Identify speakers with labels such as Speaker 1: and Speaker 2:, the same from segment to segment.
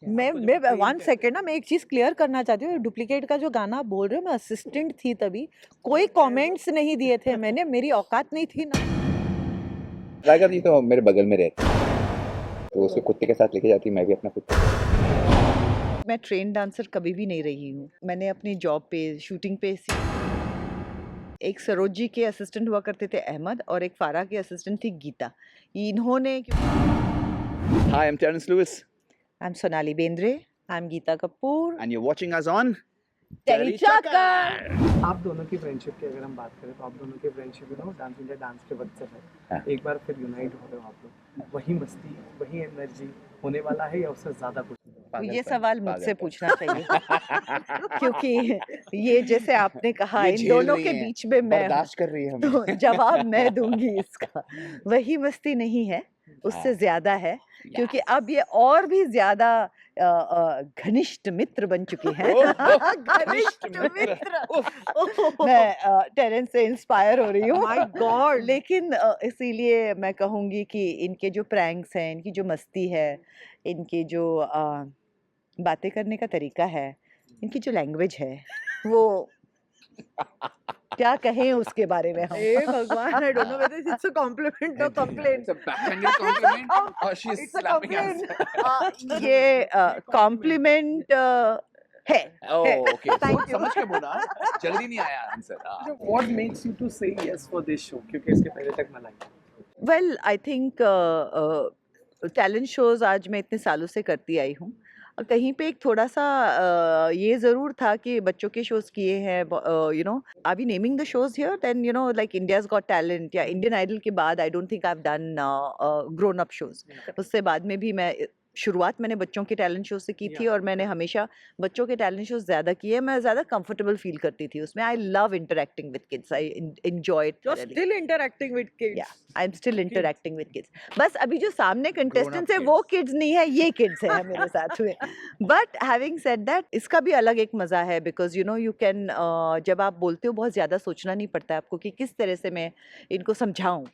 Speaker 1: मैं 1 सेकेंड ना, मैं एक चीज क्लियर करना चाहती हूँ। डुप्लीकेट का जो गाना आप बोल रहे हो, मैं असिस्टेंट थी तभी, कोई कमेंट्स नहीं दिए थे मैंने, मेरी औकात नहीं थी ना।
Speaker 2: रागा जी तो मेरे बगल में रहती, तो उसको कुत्ते के साथ लेके जाती, मैं भी अपना कुत्ता।
Speaker 1: मैं ट्रेन डांसर कभी भी नहीं रही हूँ। मैंने अपनी जॉब पे, शूटिंग पे एक सरोज जी के असिस्टेंट हुआ करते थे अहमद, और एक फारा के असिस्टेंट थी गीता। इन्होंने
Speaker 2: Hi, I'm Terence Lewis
Speaker 1: I am Sonali Bendre, I am Geeta Kapoor,
Speaker 2: and you're watching us on
Speaker 1: Tele Chakkar.
Speaker 3: आप दोनों की फ्रेंडशिप की अगर हम बात करें तो आप दोनों की फ्रेंडशिप डांस इंडिया डांस के वक्त से है। एक बार फिर यूनाइट हो रहे हो आप लोग, वही मस्ती वही एनर्जी होने वाला है या उससे ज्यादा कुछ?
Speaker 1: तो ये सवाल मुझसे पूछना चाहिए क्योंकि ये जैसे आपने कहा इन दोनों के बीच में मैं हूँ,
Speaker 2: बर्दाश्त कर रही है हमें।
Speaker 1: तो जवाब मैं दूंगी इसका। वही मस्ती नहीं है, उससे ज्यादा है, क्योंकि अब ये और भी ज्यादा घनिष्ठ मित्र बन चुकी हैं। घनिष्ठ मित्र। मैं टेरेंस से इंस्पायर हो रही हूँ। My God. लेकिन इसीलिए मैं कहूँगी कि इनके जो प्रैंक्स हैं, इनकी जो मस्ती है, इनकी जो बातें करने का तरीका है, इनकी जो लैंग्वेज है, वो क्या कहें उसके बारे में हम। हे भगवान, I don't know whether it's a compliment और complaint.
Speaker 2: It's a backhanded compliment or she's
Speaker 1: It's a
Speaker 2: slapping us.
Speaker 1: compliment। ये कॉम्प्लीमेंट है।
Speaker 2: Oh, okay.
Speaker 1: Thank
Speaker 2: सोच
Speaker 1: you।
Speaker 2: समझ के बोला, जल्दी नहीं आया answer.
Speaker 3: What makes you to say yes for this show? क्योंकि इसके पहले तक मलाई।
Speaker 1: Well, I think talent shows आज मैं इतने सालों से करती आई हूँ, और कहीं पे एक थोड़ा सा ये ज़रूर था कि बच्चों के शोज किए हैं, you know, are we naming the shows here, then you know, like India's Got Talent या इंडियन आइडल के बाद I don't think I have done grown up shows. उससे बाद में भी मैं शुरुआत मैंने बच्चों के टैलेंट शो से की थी, और मैंने हमेशा बच्चों के टैलेंट शोज ज़्यादा किए। मैं ज़्यादा कंफर्टेबल फील करती थी उसमें। I love interacting with kids, I enjoy it.
Speaker 4: You're still interacting with kids.
Speaker 1: या I am still interacting with kids. बस अभी जो सामने कंटेस्टेंट्स है
Speaker 2: kids.
Speaker 1: वो किड्स नहीं है, ये किड्स है मेरे साथ में। बट हैविंग सेड दैट, इसका भी अलग एक मज़ा है, because you know you can, जब आप बोलते हो बहुत ज़्यादा सोचना नहीं पड़ता है आपको कि किस तरह से मैं इनको समझाऊं।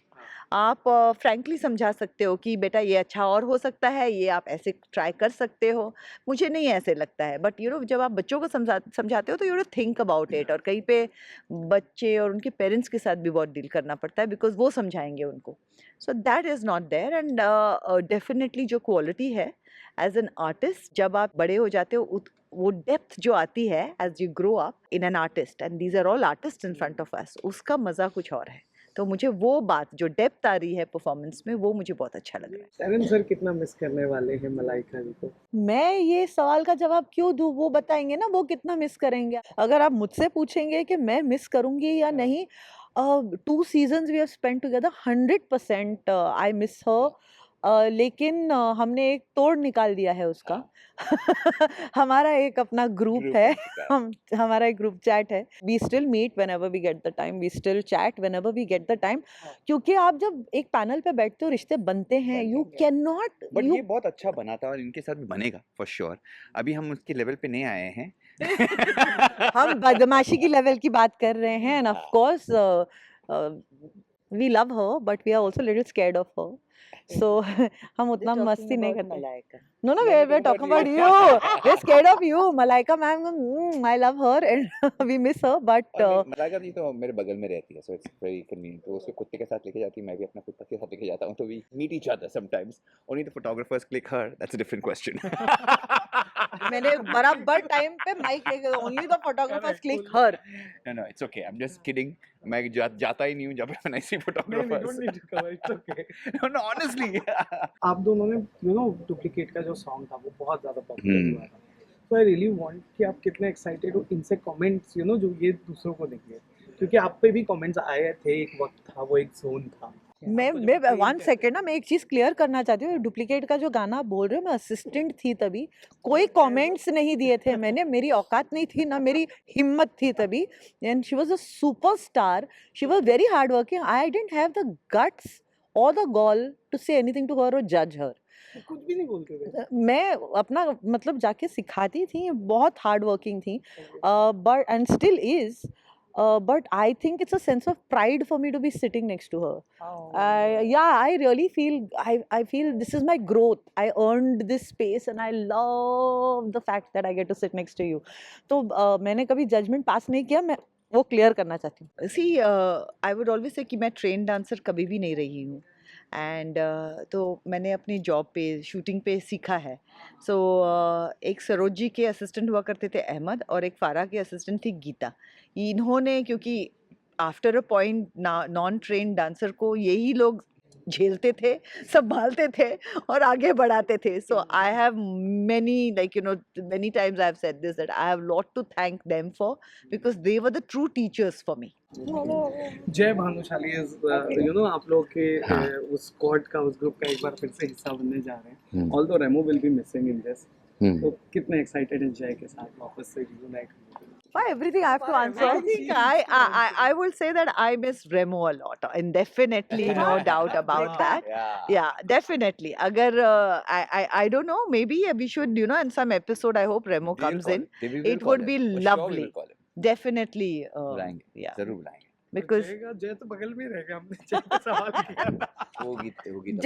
Speaker 1: आप फ्रैंकली समझा सकते हो कि बेटा ये अच्छा और हो सकता है, ये आप ऐसे ट्राई कर सकते हो, मुझे नहीं ऐसे लगता है। बट यू नो, जब आप बच्चों को समझाते हो तो यू थिंक अबाउट इट, और कहीं पे बच्चे और उनके पेरेंट्स के साथ भी बहुत डील करना पड़ता है, बिकॉज वो समझाएंगे उनको। So that is not there. And definitely जो क्वालिटी है एज एन आर्टिस्ट, जब आप बड़े हो जाते हो, वो डेप्थ जो आती है as you grow up in an artist, and these are all artist in front of us, उसका मज़ा कुछ और है। तो मुझे वो बात जो डेप्थ आ रही है परफॉर्मेंस में, वो मुझे बहुत अच्छा लग रहा है।
Speaker 3: टेरेंस सर कितना मिस करने वाले हैं मलाइका जी को?
Speaker 1: मैं ये सवाल का जवाब क्यों दूँ, वो बताएंगे ना वो कितना मिस करेंगे। अगर आप मुझसे पूछेंगे कि मैं मिस करूंगी या नहीं, 2 seasons we have spent together, 100% I miss her. लेकिन हमने एक तोड़ निकाल दिया है उसका। हमारा एक अपना ग्रुप है, हमारा एक ग्रुप चैट है। We still meet whenever we get the time, we still chat whenever we get the time. क्योंकि आप जब एक पैनल पे बैठते हो, रिश्ते बनते हैं। यू कैन नॉट,
Speaker 2: बट ये बहुत अच्छा बना था और इनके साथ भी बनेगा फॉर श्योर। अभी हम उसके लेवल पे नहीं आए हैं।
Speaker 1: हम बदमाशी की लेवल की बात कर रहे हैं, and of course we love her, but we are also little scared of her. So हम उतना मस्ती नहीं करते। No no, we're talking about you. We're scared of you, Malaika ma'am. I love her and we miss her, but
Speaker 2: Malaika ji तो मेरे बगल में रहती है, so it's very convenient. तो उसको कुत्ते के साथ लेके जाती, मैं भी अपना कुत्ता के साथ लेके जाता हूँ, तो we meet each other sometimes. Only the photographers click her. That's a different question.
Speaker 1: मैंने बराबर टाइम पे माइक लेके, only the photographers click her.
Speaker 2: No, it's okay. I'm just kidding. मैं जाता ही नहीं हूँ जब मैं ऐसी photographers. No, honestly.
Speaker 3: आप दोनों ने डुप्लीकेट का जो सॉन्ग था वो बहुत ज़्यादा पॉपुलर हुआ था। तो आई रियली वांट कि आप कितने एक्साइटेड हो इनसे कमेंट्स जो ये दूसरों को देंगे, क्योंकि आप पे भी कमेंट्स आए थे, एक वक्त था, वो एक जोन था।
Speaker 1: मैं 1 सेकेंड ना, मैं एक चीज क्लियर करना चाहती हूँ। डुप्लीकेट का जो गाना आप बोल रहे हो, मैं असिस्टेंट थी तभी, कोई कमेंट्स नहीं दिए थे मैंने, मेरी औकात नहीं थी ना, मेरी हिम्मत थी तभी। And she was a superstar, she was very hard working. I didn't have the guts or the gall to say anything to her or जज हर।
Speaker 3: कुछ भी नहीं बोलते थे।
Speaker 1: मैं अपना मतलब जाके सिखाती थी, बहुत हार्ड वर्किंग थी, but and still is.
Speaker 5: but I think it's a sense of pride for me to be sitting next to her.
Speaker 4: Oh.
Speaker 5: I really feel I feel this is my growth. I earned this space and I love the fact that I get to sit next to you. तो मैंने कभी judgment pass नहीं किया, मैं वो clear करना चाहती हूँ.
Speaker 1: See, I would always say कि मैं trained dancer कभी भी नहीं रही हूँ. एंड तो मैंने अपनी जॉब पे शूटिंग पे सीखा है. सो एक सरोज जी के असिस्टेंट हुआ करते थे अहमद, और एक फारा के असिस्टेंट थी गीता. इन्होंने, क्योंकि after a point non trained dancer को यही लोग झेलते थे, संभालते थे और आगे बढ़ाते थे. So I have many many times I have said this, that I have lot to thank them for, because they were the true teachers for me.
Speaker 3: जय भानुशाली इज आप लोग के उस स्क्वाड का, उस ग्रुप का एक बार फिर से हिस्सा बनने जा रहे हैं. Although Remo will be missing in this, तो कितने एक्साइटेड हैं जय के साथ वापस से reunite?
Speaker 1: Why everything I have to answer? I think I will say that I miss Remo a lot, and definitely no doubt about that. Yeah, definitely. Agar I don't know, maybe we should, in some episode I hope Remo comes in. It would be lovely. Definitely. Yeah.
Speaker 2: जरूर बुलाएंगे.
Speaker 1: Because
Speaker 3: जय तो बगल में रहेगा, हमने जय का सवाल किया था.
Speaker 2: वो गीत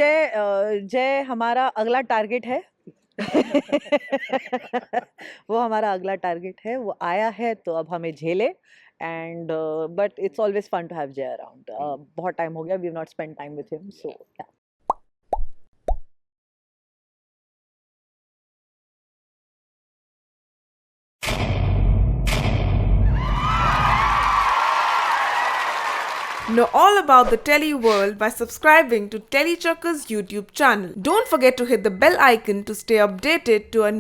Speaker 5: जय हमारा अगला टारगेट है. वो हमारा अगला टारगेट है. वो आया है तो अब हमें झेले. And but it's always fun to have Jay around. बहुत टाइम हो गया, we have not spend time with him, so yeah.
Speaker 6: Know all about the Telly world by subscribing to Telly Chuckers YouTube channel. Don't forget to hit the bell icon to stay updated to our new